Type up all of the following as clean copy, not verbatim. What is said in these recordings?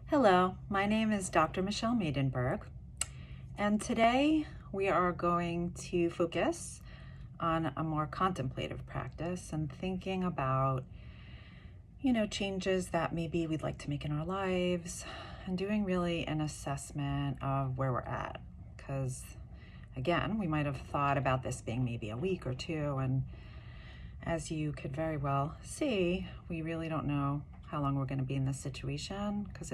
Hello, my name is Dr. Michelle Maidenberg, and today we are going to focus on a more contemplative practice and thinking about, changes that maybe we'd like to make in our lives and doing really an assessment of where we're at. Because again, we might have thought about this being maybe a week or two, and as you could very well see, we really don't know how long we're going to be in this situation because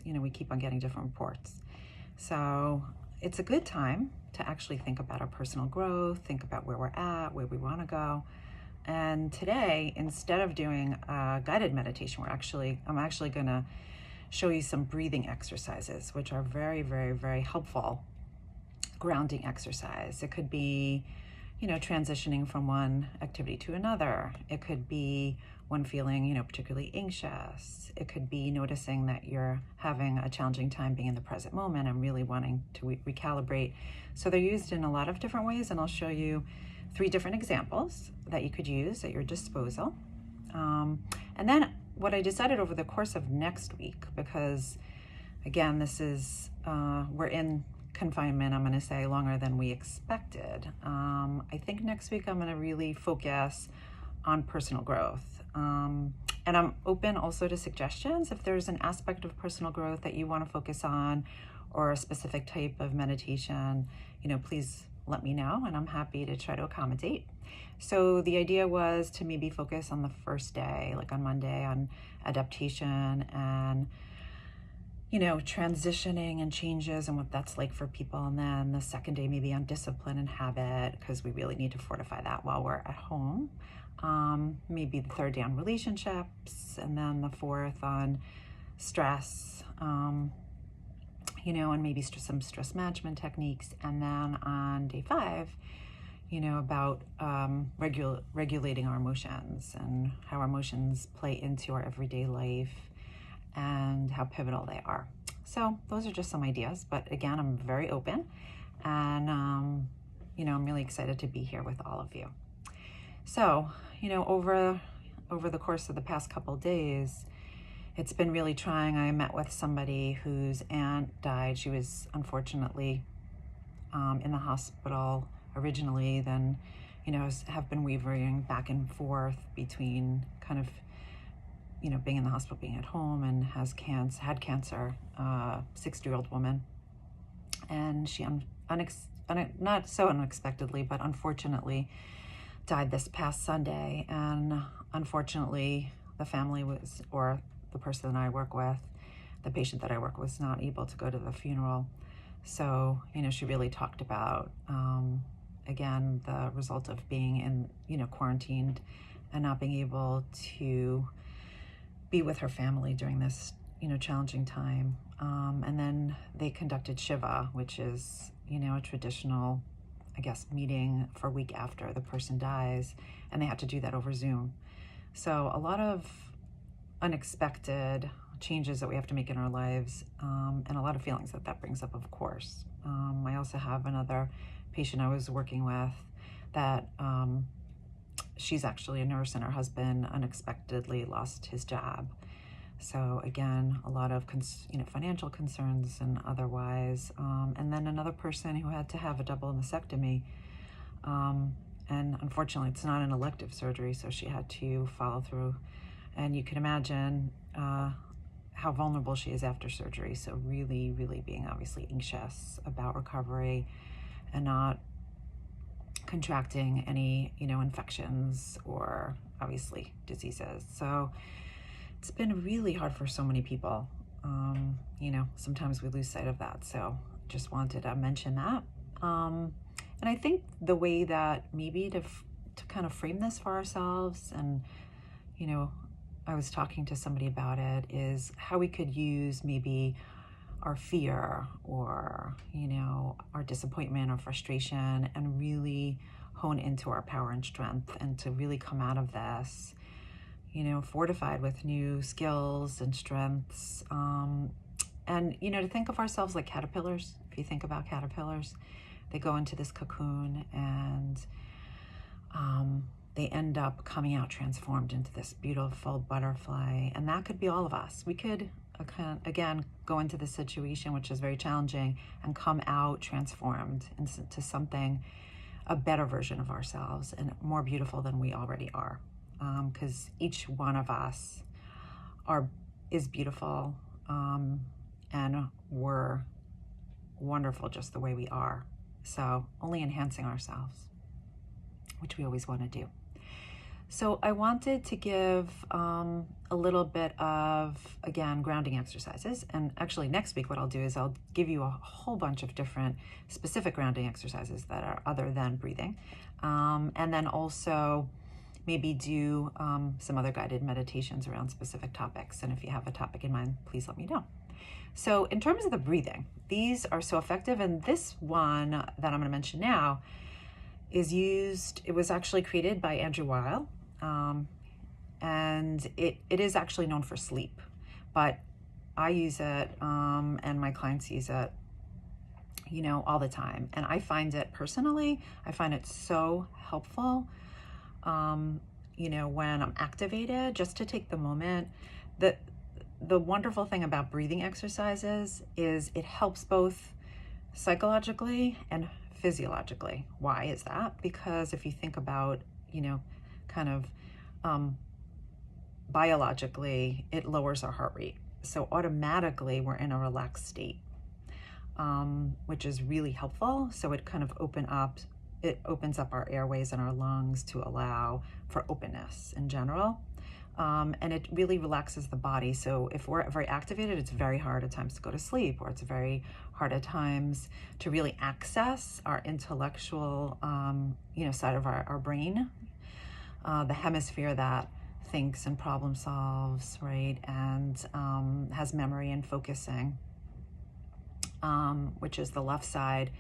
we keep on getting different reports. So it's a good time to actually think about our personal growth, think about where we're at, where we want to go. And today, instead of doing a guided meditation, I'm actually going to show you some breathing exercises, which are very, very, very helpful grounding exercise. It could be transitioning from one activity to another. It could be when feeling, particularly anxious. It could be noticing that you're having a challenging time being in the present moment and really wanting to recalibrate. So they're used in a lot of different ways, and I'll show you 3 different examples that you could use at your disposal. And then what I decided over the course of next week, because again, this is, we're in confinement, I'm going to say longer than we expected. I think next week I'm going to really focus on personal growth. And I'm open also to suggestions. If there's an aspect of personal growth that you want to focus on or a specific type of meditation, please let me know and I'm happy to try to accommodate. So the idea was to maybe focus on the first day, like on Monday, on adaptation and transitioning and changes and what that's like for people. And then the second day, maybe on discipline and habit, because we really need to fortify that while we're at home. Maybe the third day on relationships, and then the fourth on stress, and maybe some stress management techniques. And then on day 5, about regulating our emotions and how our emotions play into our everyday life and how pivotal they are. So those are just some ideas, but again, I'm very open and, I'm really excited to be here with all of you. So, over the course of the past couple of days, it's been really trying. I met with somebody whose aunt died. She was unfortunately in the hospital originally, then, have been wavering back and forth between kind of being in the hospital, being at home, and had cancer, 60-year-old woman. And she not so unexpectedly, but unfortunately died this past Sunday. And unfortunately, the family or the person that I work with, the patient that I work with, was not able to go to the funeral. So, she really talked about, again, the result of being in, quarantined and not being able to be with her family during this, challenging time. And then they conducted Shiva, which is, a traditional, I guess, meeting for a week after the person dies, and they had to do that over Zoom. So a lot of unexpected changes that we have to make in our lives, and a lot of feelings that brings up, of course. I also have another patient I was working with that she's actually a nurse, and her husband unexpectedly lost his job. So again, a lot of financial concerns and otherwise. And then another person who had to have a double mastectomy. And unfortunately, it's not an elective surgery, so she had to follow through. And you can imagine how vulnerable she is after surgery. So really, really being obviously anxious about recovery and not contracting any, infections or obviously diseases. So it's been really hard for so many people. Sometimes we lose sight of that. So just wanted to mention that. And I think the way that maybe to kind of frame this for ourselves, and, I was talking to somebody about it, is how we could use maybe our fear or, our disappointment or frustration and really hone into our power and strength, and to really come out of this, fortified with new skills and strengths. And, to think of ourselves like caterpillars. If you think about caterpillars, they go into this cocoon and they end up coming out transformed into this beautiful butterfly. And that could be all of us. We could, again, go into the situation, which is very challenging, and come out transformed into something, a better version of ourselves and more beautiful than we already are. Because each one of us is beautiful, and we're wonderful just the way we are. So only enhancing ourselves, which we always want to do. So I wanted to give a little bit of, again, grounding exercises. And actually next week what I'll do is I'll give you a whole bunch of different specific grounding exercises that are other than breathing. And then also maybe do some other guided meditations around specific topics. And if you have a topic in mind, please let me know. So in terms of the breathing, these are so effective. And this one that I'm going to mention now it was actually created by Andrew Weil. And it is actually known for sleep, but I use it, and my clients use it, all the time. And I find it so helpful, when I'm activated, just to take the moment. The wonderful thing about breathing exercises is it helps both psychologically and physiologically. Why is that? Because if you think about, kind of biologically, it lowers our heart rate. So automatically we're in a relaxed state, which is really helpful. So it kind of opens up our airways and our lungs to allow for openness in general. And it really relaxes the body. So if we're very activated, it's very hard at times to go to sleep, or it's very hard at times to really access our intellectual, side of our brain, the hemisphere that thinks and problem solves, right? And has memory and focusing, which is the left side.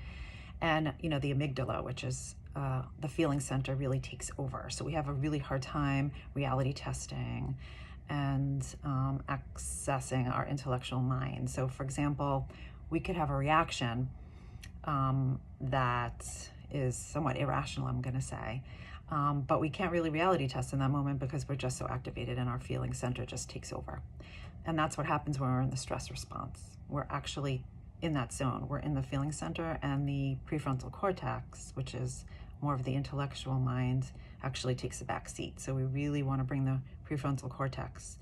And, the amygdala, which is the feeling center, really takes over. So we have a really hard time reality testing and accessing our intellectual mind. So for example, we could have a reaction that is somewhat irrational, I'm going to say. But we can't really reality test in that moment because we're just so activated and our feeling center just takes over. And that's what happens when we're in the stress response. We're actually in that zone. We're in the feeling center, and the prefrontal cortex, which is more of the intellectual mind, actually takes a back seat. So we really want to bring the prefrontal cortex,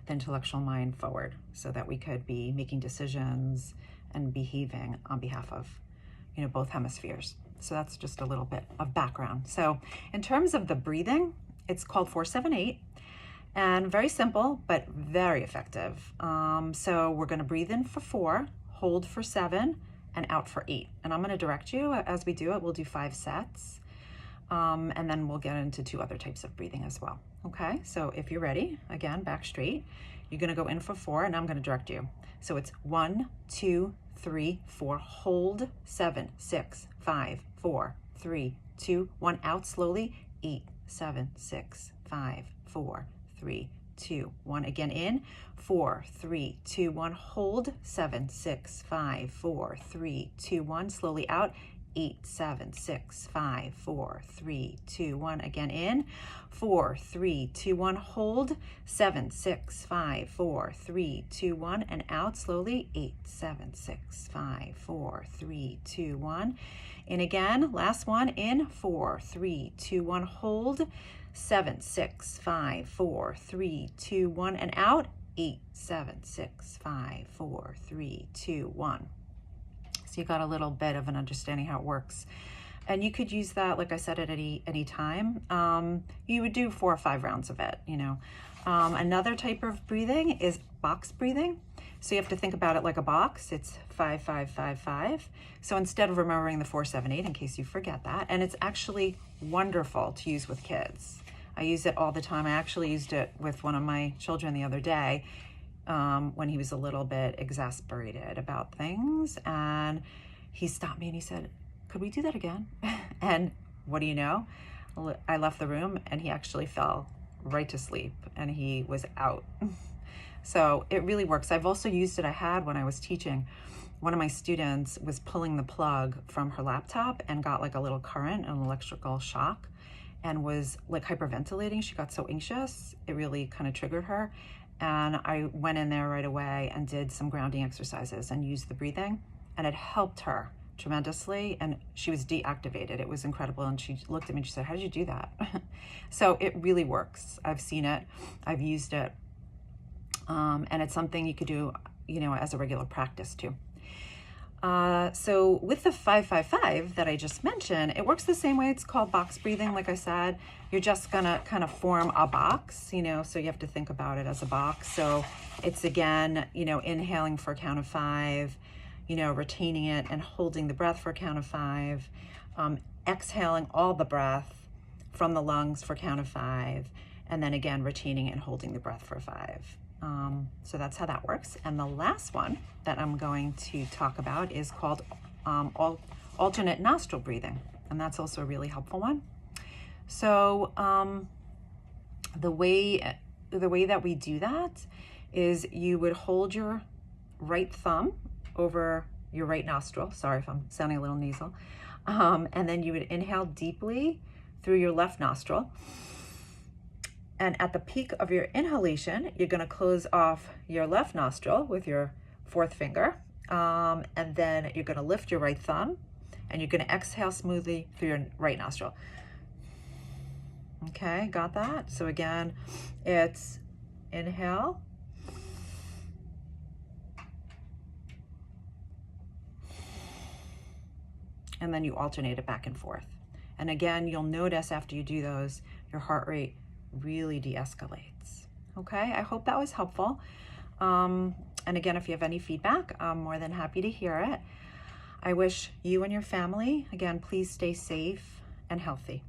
the intellectual mind, forward so that we could be making decisions and behaving on behalf of, both hemispheres. So that's just a little bit of background. So in terms of the breathing, it's called 4-7-8, and very simple, but very effective. So we're going to breathe in for 4, hold for 7, and out for 8. And I'm going to direct you as we do it. We'll do 5 sets. And then we'll get into 2 other types of breathing as well. Okay, so if you're ready, again, back straight, you're going to go in for 4, and I'm going to direct you. So it's 1, 2, 3, 4, hold, 7, 6, 5, 4, 3, 2, 1, out slowly, 8, 7, 6, 5, 4, 3, 2, 1, again in, 4, 3, 2, 1, hold, 7, 6, 5, 4, 3, 2, 1, slowly out, 8, 7, 6, 5, 4, 3, 2, 1, again in, 4, 3, 2, 1, hold, 7, 6, 5, 4, 3, 2, 1, and out slowly, 8, 7, 6, 5, 4, 3, 2, 1, in again, last one, in, 4, 3, 2, 1, hold, 7, 6, 5, 4, 3, 2, 1, and out, 8, 7, 6, 5, 4, 3, 2, 1. So you got a little bit of an understanding how it works. And you could use that, like I said, at any time. You would do 4 or 5 rounds of it, Another type of breathing is box breathing. So you have to think about it like a box. It's 5, 5, 5, 5. So instead of remembering the 4, 7, 8, in case you forget that, and it's actually wonderful to use with kids. I use it all the time. I actually used it with one of my children the other day when he was a little bit exasperated about things. And he stopped me and he said, "Could we do that again?" And what do you know? I left the room and he actually fell right to sleep and he was out. So it really works. I've also used it. I had when I was teaching, one of my students was pulling the plug from her laptop and got like a little current, an electrical shock. and was like hyperventilating. She got so anxious, it really kind of triggered her. And I went in there right away and did some grounding exercises and used the breathing, and it helped her tremendously, and she was deactivated. It was incredible. And she looked at me and she said, how did you do that? So it really works. I've seen it, I've used it, and it's something you could do, you know, as a regular practice too. So with the 5-5-5 that I just mentioned, it works the same way. It's called box breathing. Like I said, you're just gonna kind of form a box, you know, so you have to think about it as a box. So it's, again, you know, inhaling for a count of 5, you know, retaining it and holding the breath for a count of 5, exhaling all the breath from the lungs for a count of 5, and then again, retaining it and holding the breath for 5. So that's how that works. And the last one that I'm going to talk about is called alternate nostril breathing. And that's also a really helpful one. So the way that we do that is you would hold your right thumb over your right nostril. Sorry if I'm sounding a little nasal. And then you would inhale deeply through your left nostril. And at the peak of your inhalation, you're going to close off your left nostril with your 4th finger. And then you're going to lift your right thumb, and you're going to exhale smoothly through your right nostril. Okay, got that? So again, it's inhale. And then you alternate it back and forth. And again, you'll notice after you do those, your heart rate really de-escalates. Okay, I hope that was helpful. And again, if you have any feedback, I'm more than happy to hear it. I wish you and your family, again, please stay safe and healthy.